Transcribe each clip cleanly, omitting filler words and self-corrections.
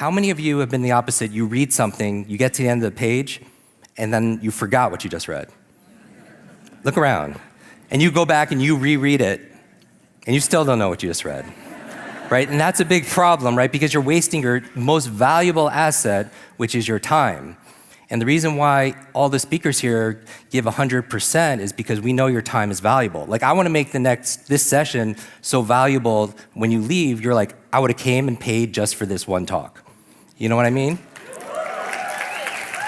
How many of you have been the opposite? You read something, you get to the end of the page, and then you forgot what you just read. Look around. And you go back and you reread it, and you still don't know what you just read. Right? And that's a big problem, right? Because you're wasting your most valuable asset, which is your time. And the reason why all the speakers here give 100% is because we know your time is valuable. Like, I want to make this session so valuable when you leave, you're like, I would have came and paid just for this one talk. You know what I mean?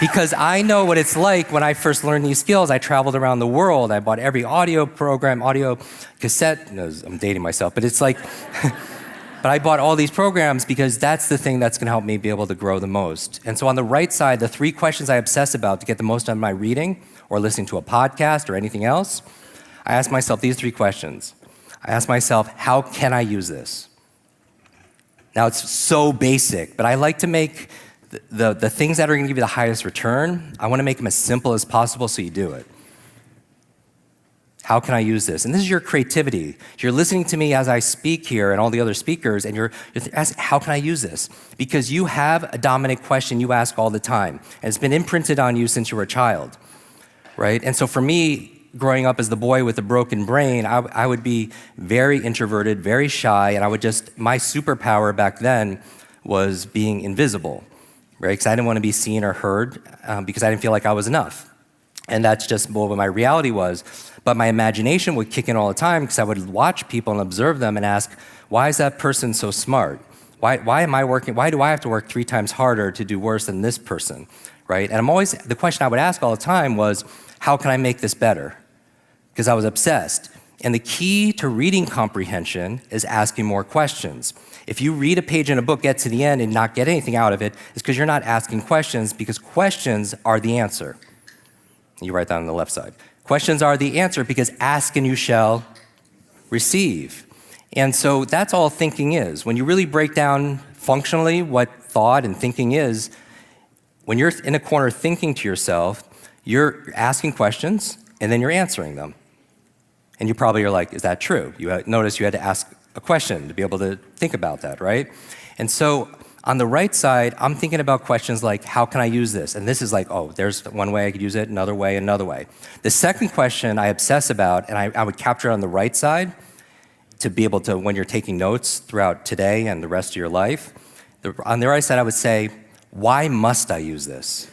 Because I know what it's like when I first learned these skills. I traveled around the world. I bought every audio program, audio cassette. No, I'm dating myself, but it's like, but I bought all these programs because that's the thing that's gonna help me be able to grow the most. And so on the right side, the 3 questions I obsess about to get the most out of my reading or listening to a podcast or anything else, I ask myself these 3 questions. I ask myself, how can I use this? Now it's so basic, but I like to make the things that are gonna give you the highest return, I wanna make them as simple as possible so you do it. How can I use this? And this is your creativity. You're listening to me as I speak here and all the other speakers, and you're asking, how can I use this? Because you have a dominant question you ask all the time, and it's been imprinted on you since you were a child, right? And so for me, growing up as the boy with the broken brain, I would be very introverted, very shy, and my superpower back then was being invisible. Right? Because I didn't want to be seen or heard because I didn't feel like I was enough. And that's just what my reality was. But my imagination would kick in all the time because I would watch people and observe them and ask, why is that person so smart? Why do I have to work 3 times harder to do worse than this person, right? And the question I would ask all the time was, how can I make this better? Because I was obsessed. And the key to reading comprehension is asking more questions. If you read a page in a book, get to the end and not get anything out of it, it's because you're not asking questions, because questions are the answer. You write that on the left side. Questions are the answer because ask and you shall receive. And so that's all thinking is. When you really break down functionally what thought and thinking is, when you're in a corner thinking to yourself, you're asking questions and then you're answering them. And you probably are like, is that true? Notice you had to ask a question to be able to think about that, right? And so on the right side, I'm thinking about questions like, how can I use this? And this is like, oh, there's one way I could use it, another way, another way. The second question I obsess about, and I would capture it on the right side to be able to, when you're taking notes throughout today and the rest of your life, on the right side I would say, why must I use this?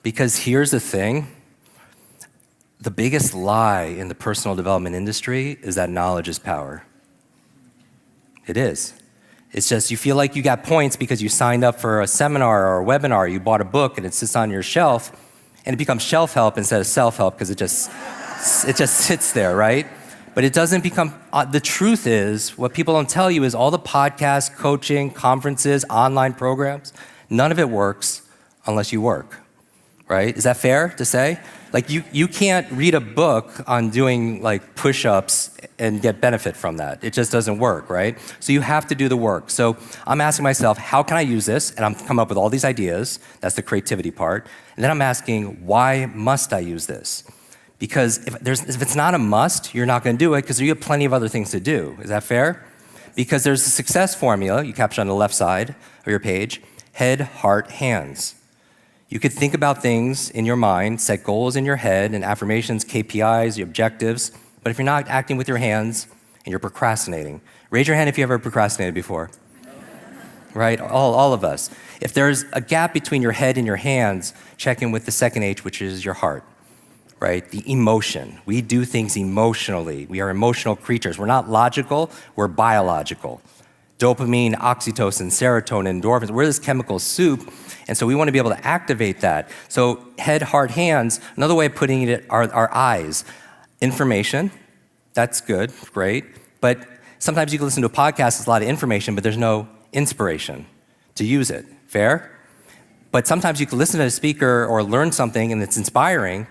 Because here's the thing, the biggest lie in the personal development industry is that knowledge is power. It is. It's just you feel like you got points because you signed up for a seminar or a webinar, you bought a book and it sits on your shelf, and it becomes shelf help instead of self-help because it just sits there, right? But it doesn't become, the truth is, what people don't tell you is all the podcasts, coaching, conferences, online programs, none of it works unless you work, right? Is that fair to say? Like you can't read a book on doing like push-ups and get benefit from that. It just doesn't work, right? So you have to do the work. So I'm asking myself, how can I use this? And I'm coming up with all these ideas. That's the creativity part. And then I'm asking, why must I use this? Because if it's not a must, you're not gonna do it because you have plenty of other things to do. Is that fair? Because there's a success formula, you capture on the left side of your page, head, heart, hands. You could think about things in your mind, set goals in your head and affirmations, KPIs, your objectives, but if you're not acting with your hands and you're procrastinating, raise your hand if you ever procrastinated before. Right, all of us. If there's a gap between your head and your hands, check in with the second H, which is your heart, right? The emotion. We do things emotionally. We are emotional creatures. We're not logical, we're biological. Dopamine, oxytocin, serotonin, endorphins, we're this chemical soup, and so we want to be able to activate that. So head, heart, hands, another way of putting it are our eyes. Information, that's good, great, but sometimes you can listen to a podcast, it's a lot of information, but there's no inspiration to use it, fair? But sometimes you can listen to a speaker or learn something and it's inspiring,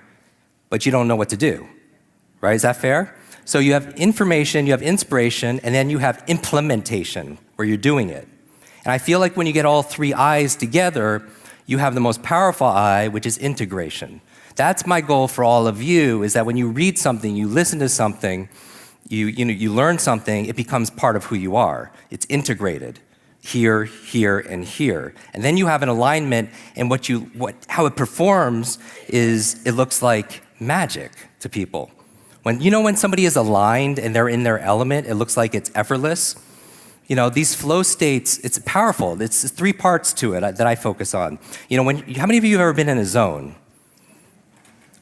but you don't know what to do, right? Is that fair? So you have information, you have inspiration, and then you have implementation, where you're doing it. And I feel like when you get all 3 I's together, you have the most powerful I, which is integration. That's my goal for all of you, is that when you read something, you listen to something, you learn something, it becomes part of who you are. It's integrated. here, here, and here. And then you have an alignment, and how it performs is it looks like magic to people. When somebody is aligned and they're in their element, it looks like it's effortless. These flow states, it's powerful. It's 3 parts to it that I focus on. How many of you have ever been in a zone?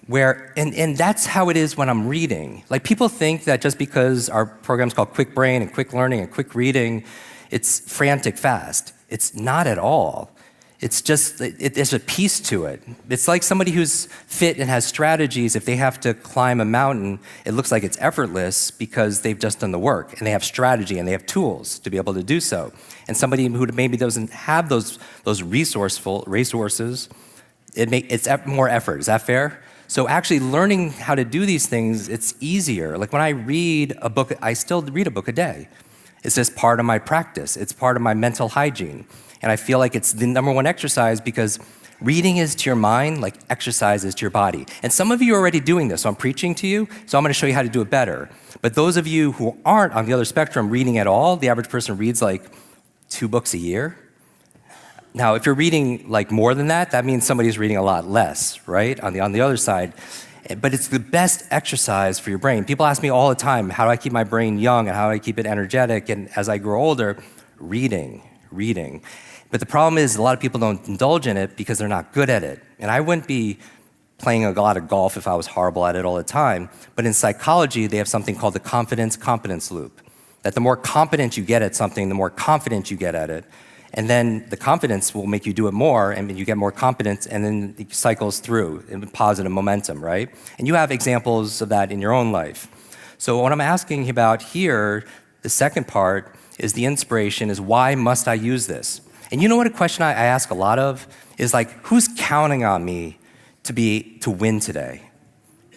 And that's how it is when I'm reading. Like, people think that just because our program's called Kwik Brain and Kwik Learning and Kwik Reading, it's frantic fast. It's not at all. It's just, there's a piece to it. It's like somebody who's fit and has strategies. If they have to climb a mountain, it looks like it's effortless because they've just done the work, and they have strategy, and they have tools to be able to do so. And somebody who maybe doesn't have those resources, it's more effort. Is that fair? So actually learning how to do these things, it's easier. Like, when I read a book, I still read a book a day. It's just part of my practice. It's part of my mental hygiene. And I feel like it's the number one exercise, because reading is to your mind like exercise is to your body. And some of you are already doing this, so I'm preaching to you, so I'm gonna show you how to do it better. But those of you who aren't on the other spectrum reading at all, the average person reads like 2 books a year. Now, if you're reading like more than that, that means somebody's reading a lot less, right? On the other side. But it's the best exercise for your brain. People ask me all the time, how do I keep my brain young and how do I keep it energetic? And as I grow older, reading. But the problem is a lot of people don't indulge in it because they're not good at it. And I wouldn't be playing a lot of golf if I was horrible at it all the time. But in psychology, they have something called the confidence-competence loop. That the more competent you get at something, the more confident you get at it. And then the confidence will make you do it more, and you get more confidence, and then it cycles through in positive momentum, right? And you have examples of that in your own life. So what I'm asking about here, the second part, is the inspiration is, why must I use this? And you know what a question I ask a lot of is like, who's counting on me to win today?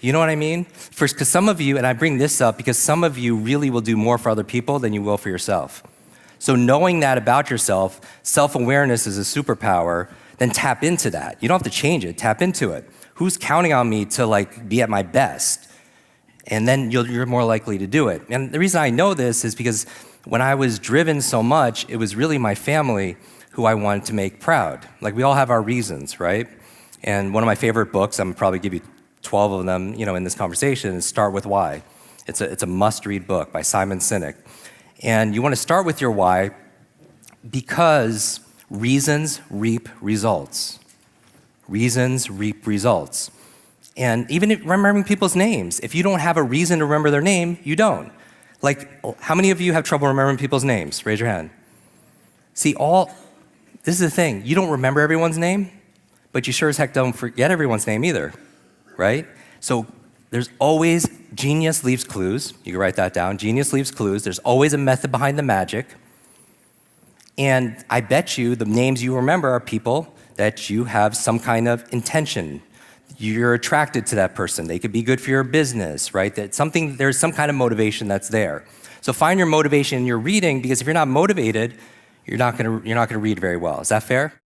You know what I mean? First, because some of you, and I bring this up because some of you really will do more for other people than you will for yourself. So knowing that about yourself, self-awareness is a superpower, then tap into that. You don't have to change it, tap into it. Who's counting on me to like be at my best? And then you're more likely to do it. And the reason I know this is because when I was driven so much, it was really my family who I wanted to make proud. Like, we all have our reasons, right? And one of my favorite books, I'm probably give you 12 of them, in this conversation, is Start With Why. It's a must-read book by Simon Sinek. And you want to start with your why because reasons reap results. Reasons reap results. And even remembering people's names, if you don't have a reason to remember their name, you don't. Like, how many of you have trouble remembering people's names? Raise your hand. See, this is the thing. You don't remember everyone's name, but you sure as heck don't forget everyone's name either, right? So there's always, genius leaves clues. You can write that down. Genius leaves clues. There's always a method behind the magic. And I bet you the names you remember are people that you have some kind of intention. You're attracted to that person. They could be good for your business, right? There's some kind of motivation that's there. So find your motivation in your reading, because if you're not motivated, you're not gonna read very well. Is that fair?